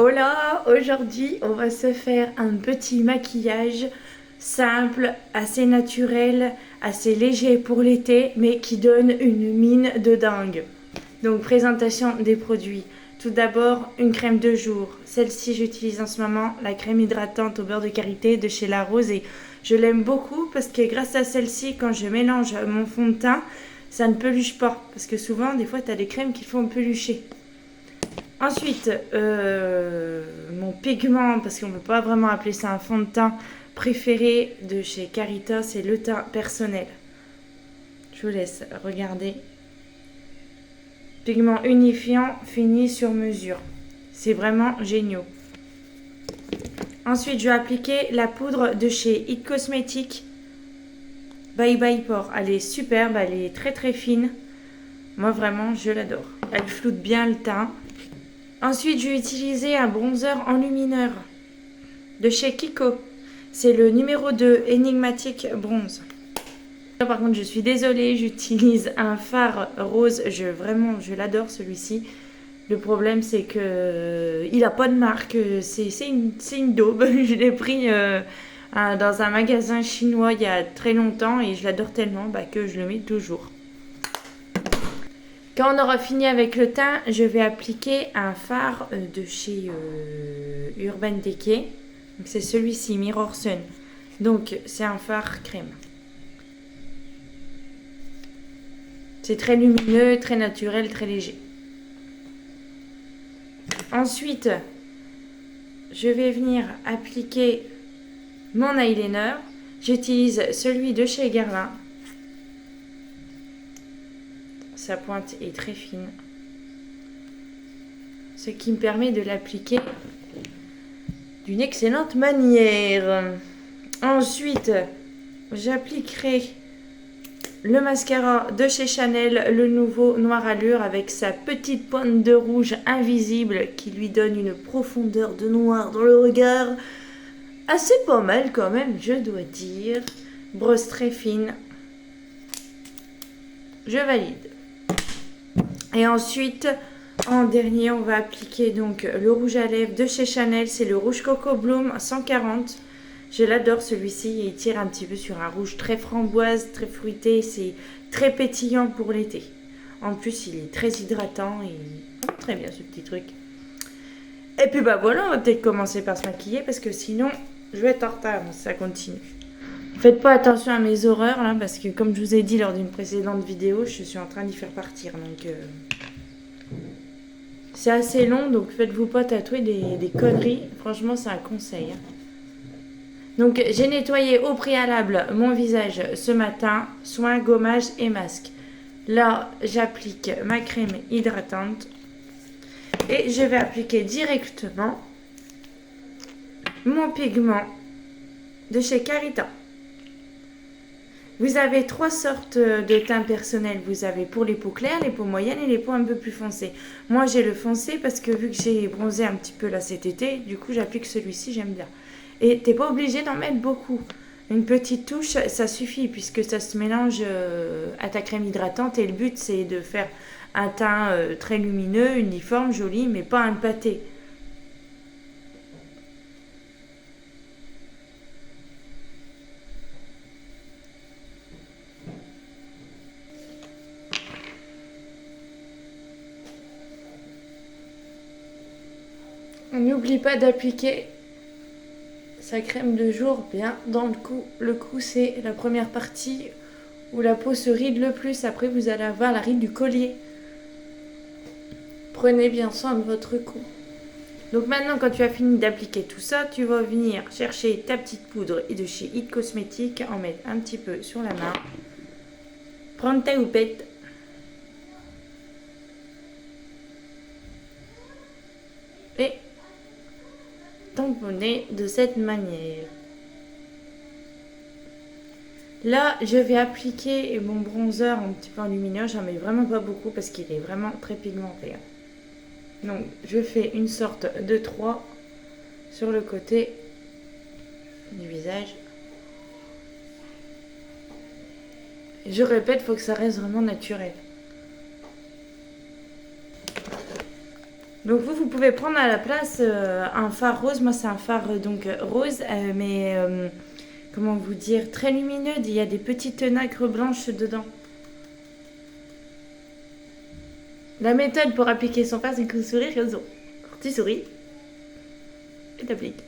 Hola, aujourd'hui on va se faire un petit maquillage simple, assez naturel, assez léger pour l'été, mais qui donne une mine de dingue. Donc présentation des produits. Tout d'abord, une crème de jour. Celle-ci j'utilise en ce moment, la crème hydratante au beurre de karité de chez La Rose et je l'aime beaucoup parce que grâce à celle-ci, quand je mélange mon fond de teint, ça ne peluche pas. Parce que souvent, des fois, tu as des crèmes qui font pelucher. Ensuite, mon pigment, parce qu'on ne peut pas vraiment appeler ça un fond de teint préféré de chez Carita, c'est le teint personnel. Je vous laisse regarder. Pigment unifiant fini sur mesure. C'est vraiment génial. Ensuite, je vais appliquer la poudre de chez It Cosmetics Bye Bye Pore. Elle est superbe, elle est très très fine. Moi vraiment, je l'adore. Elle floute bien le teint. Ensuite, je vais utiliser un bronzer enlumineur de chez Kiko. C'est le numéro 2 Enigmatic Bronze. Par contre, je suis désolée, j'utilise un fard rose. Je l'adore celui-ci. Le problème, c'est que il n'a pas de marque. C'est une daube. Je l'ai pris dans un magasin chinois il y a très longtemps et je l'adore tellement que je le mets toujours. Quand on aura fini avec le teint, je vais appliquer un fard de chez Urban Decay. C'est celui-ci, Mirror Sun. Donc, c'est un fard crème. C'est très lumineux, très naturel, très léger. Ensuite, je vais venir appliquer mon eyeliner. J'utilise celui de chez Guerlain. Sa pointe est très fine, ce qui me permet de l'appliquer d'une excellente manière. Ensuite, j'appliquerai le mascara de chez Chanel, le nouveau Noir Allure, avec sa petite pointe de rouge invisible qui lui donne une profondeur de noir dans le regard assez pas mal quand même, je dois dire. Brosse très fine. Je valide. Et ensuite, en dernier, on va appliquer donc le rouge à lèvres de chez Chanel. C'est le rouge Coco Bloom 140. Je l'adore celui-ci. Il tire un petit peu sur un rouge très framboise, très fruité. C'est très pétillant pour l'été. En plus, il est très hydratant et très bien ce petit truc. Et puis voilà, on va peut-être commencer par se maquiller parce que sinon, je vais être en retard si ça continue. Faites pas attention à mes horreurs là, parce que comme je vous ai dit lors d'une précédente vidéo, je suis en train d'y faire partir. Donc c'est assez long, donc faites-vous pas tatouer des conneries. Franchement, c'est un conseil. Donc j'ai nettoyé au préalable mon visage ce matin, soin, gommage et masque. Là, j'applique ma crème hydratante et je vais appliquer directement mon pigment de chez Carita. Vous avez 3 sortes de teint personnel. Vous avez pour les peaux claires, les peaux moyennes et les peaux un peu plus foncées. Moi, j'ai le foncé parce que vu que j'ai bronzé un petit peu là cet été, du coup, j'applique celui-ci, j'aime bien. Et t'es pas obligé d'en mettre beaucoup. Une petite touche, ça suffit puisque ça se mélange à ta crème hydratante. Et le but, c'est de faire un teint très lumineux, uniforme, joli, mais pas un pâté. On n'oublie pas d'appliquer sa crème de jour bien dans le cou. Le cou, c'est la première partie où la peau se ride le plus. Après, vous allez avoir la ride du collier. Prenez bien soin de votre cou. Donc maintenant, quand tu as fini d'appliquer tout ça, tu vas venir chercher ta petite poudre de chez It Cosmetics, en mettre un petit peu sur la main. Prendre ta houppette. Et tamponner de cette manière. Là, je vais appliquer mon bronzer un petit peu en lumineux. J'en mets vraiment pas beaucoup parce qu'il est vraiment très pigmenté. Donc, je fais une sorte de 3 sur le côté du visage. Et je répète, il faut que ça reste vraiment naturel. Donc vous pouvez prendre à la place un fard rose. Moi c'est un fard donc rose, mais comment vous dire, très lumineux. Il y a des petites nacres blanches dedans. La méthode pour appliquer son fard, c'est que vous sourire comme ça. Tu souris et t'appliques.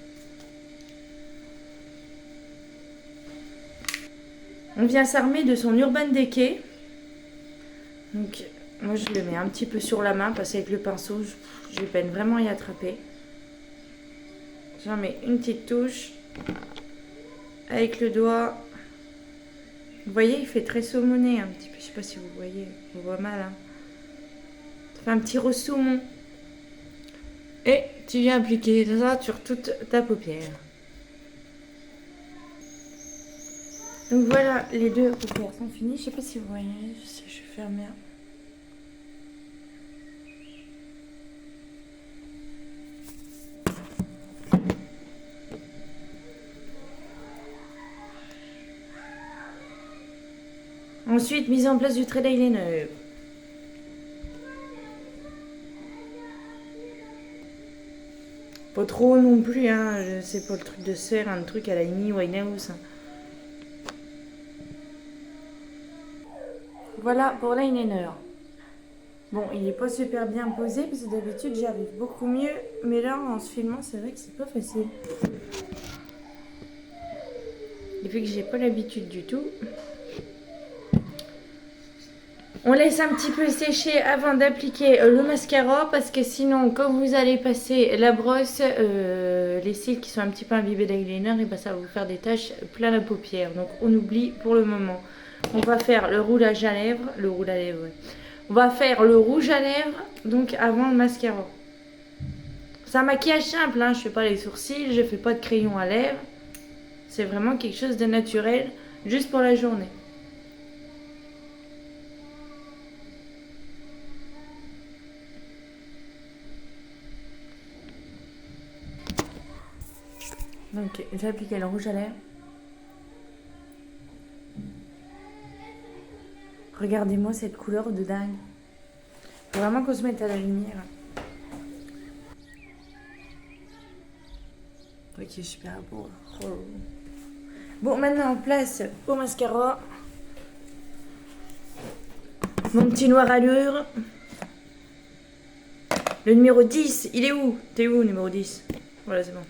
On vient s'armer de son Urban Decay. Donc moi je le mets un petit peu sur la main parce qu'avec le pinceau, j'ai peine vraiment à y attraper. J'en mets une petite touche avec le doigt. Vous voyez, il fait très saumonné un petit peu. Je sais pas si vous voyez, on voit mal. Hein. Ça fait un petit ressaumon. Et tu viens appliquer ça sur toute ta paupière. Donc voilà, les deux paupières sont finies. Je sais pas si vous voyez, je vais fermer. Ensuite, mise en place du trait d'eyeliner. Pas trop non plus, hein. C'est pas le truc de serre, un truc à la Amy Winehouse. Hein. Voilà pour l'eyeliner. Bon, il est pas super bien posé parce que d'habitude j'y arrive beaucoup mieux. Mais là, en se filmant, c'est vrai que c'est pas facile. Et vu que j'ai pas l'habitude du tout. On laisse un petit peu sécher avant d'appliquer le mascara parce que sinon quand vous allez passer la brosse, les cils qui sont un petit peu imbibés d'eyeliner, et ben ça va vous faire des taches plein la paupière. Donc on oublie pour le moment. On va faire le roulage à lèvres, ouais. On va faire le rouge à lèvres donc avant le mascara. C'est un maquillage simple, hein, je fais pas les sourcils, je fais pas de crayon à lèvres. C'est vraiment quelque chose de naturel juste pour la journée. Donc j'ai appliqué le rouge à lèvres. Regardez-moi cette couleur de dingue. Faut vraiment qu'on se mette à la lumière. Ok, super beau. Oh. Bon, maintenant on place au mascara. Mon petit noir allure. Le numéro 10, il est où? T'es où, numéro 10? Voilà, c'est bon.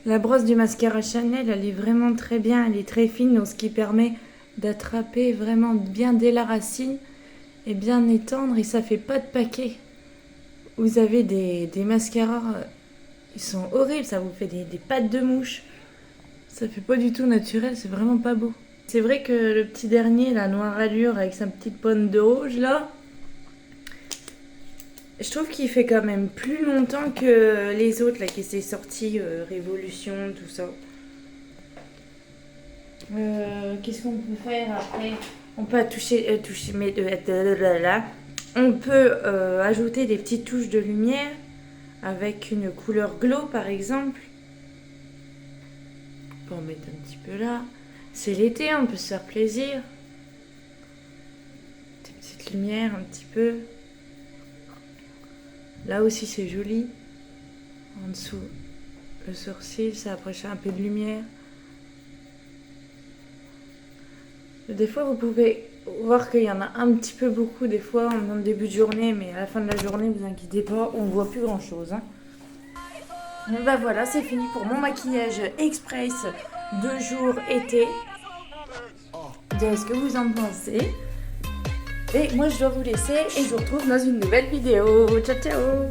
La brosse du mascara Chanel, elle est vraiment très bien, elle est très fine, donc ce qui permet d'attraper vraiment bien dès la racine et bien étendre, et ça fait pas de paquet. Vous avez des mascaras, ils sont horribles, ça vous fait des pattes de mouche. Ça fait pas du tout naturel, c'est vraiment pas beau. C'est vrai que le petit dernier, la noire allure avec sa petite pointe de rouge là, je trouve qu'il fait quand même plus longtemps que les autres là qui s'est sortis, Révolution, tout ça. Qu'est-ce qu'on peut faire après? On peut on peut ajouter des petites touches de lumière avec une couleur glow par exemple. On peut en mettre un petit peu là. C'est l'été, on peut se faire plaisir. Des petites lumières un petit peu. Là aussi c'est joli. En dessous, le sourcil, ça approche un peu de lumière. Des fois vous pouvez voir qu'il y en a un petit peu beaucoup des fois en début de journée, mais à la fin de la journée, vous inquiétez pas, on voit plus grand chose. Hein. Et bah voilà, c'est fini pour mon maquillage express de jour été. Qu'est-ce que vous en pensez? Et moi je dois vous laisser et je vous retrouve dans une nouvelle vidéo. Ciao ciao.